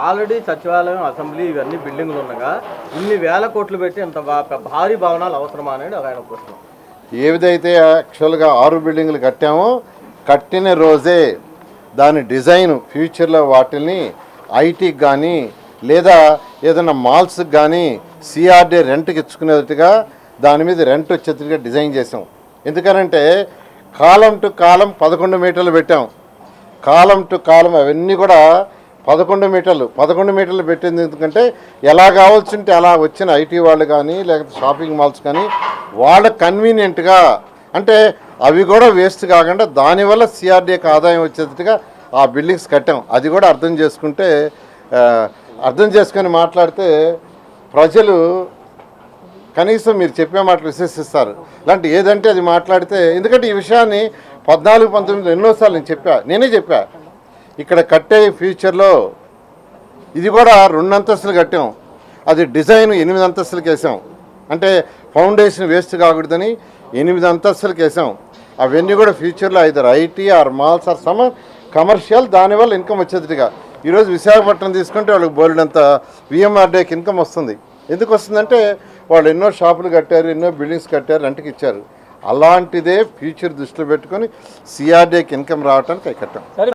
Already సచివాలయం, assembly ఇవన్నీ బిల్డింగ్లు ఉండగా ఇన్ని వేల కోట్లు పెట్టి ఇంత భారీ భవనాలు అవసరమా అనేది ఆయన ప్రశ్న. ఏదైతే యాక్చువల్గా 6 బిల్డింగ్లు కట్టామో కట్టిన రోజే దాని డిజైన్ ఫ్యూచర్లో వాటిని ఐటీకి కానీ లేదా ఏదైనా మాల్స్కి కానీ సిఆర్డీ రెంట్కి ఇచ్చుకునేట్టుగా దాని మీద రెంట్ వచ్చేట్టుగా డిజైన్ చేసాం. ఎందుకనంటే కాలం టు కాలం 11 మీటర్లు పెట్టాం. కాలం టు కాలం అవన్నీ కూడా 11 మీటర్లు పెట్టింది. ఎందుకంటే ఎలా కావాల్సింటే అలా వచ్చిన ఐటీ వాళ్ళు కానీ లేకపోతే షాపింగ్ మాల్స్ కానీ వాళ్ళ కన్వీనియంట్గా, అంటే అవి కూడా వేస్ట్ కాకుండా దానివల్ల సిఆర్డీకి ఆదాయం వచ్చేట్టుగా ఆ బిల్డింగ్స్ కట్టాం. అది కూడా అర్థం చేసుకొని మాట్లాడితే ప్రజలు కనీసం మీరు చెప్పే మాటలు విశ్వసిస్తారు. ఇలాంటి ఏదంటే అది మాట్లాడితే, ఎందుకంటే ఈ విషయాన్ని 14-19 ఎన్నోసార్లు నేనే చెప్పా ఇక్కడ కట్టే ఫ్యూచర్లో ఇది కూడా 2 అంతస్తులు కట్టాం. అది డిజైన్ 8 అంతస్తులకు వేసాం. అంటే ఫౌండేషన్ వేస్ట్ కాకూడదని 8 అంతస్తులకు వేసాం. అవన్నీ కూడా ఫ్యూచర్లో either IT or malls or some commercial, దానివల్ల ఇన్కమ్ వచ్చేదిగా. ఈరోజు విశాఖపట్నం తీసుకుంటే వాళ్ళకి బోల్డంత విఎంఆర్డీకి ఇన్కమ్ వస్తుంది. ఎందుకు వస్తుందంటే వాళ్ళు ఎన్నో షాపులు కట్టారు, ఎన్నో బిల్డింగ్స్ కట్టారు, రెంట్కి ఇచ్చారు. అలాంటిదే ఫ్యూచర్ దృష్టిలో పెట్టుకొని సిఆర్డీకి ఇన్కమ్ రావడానికి అవి కట్టాం.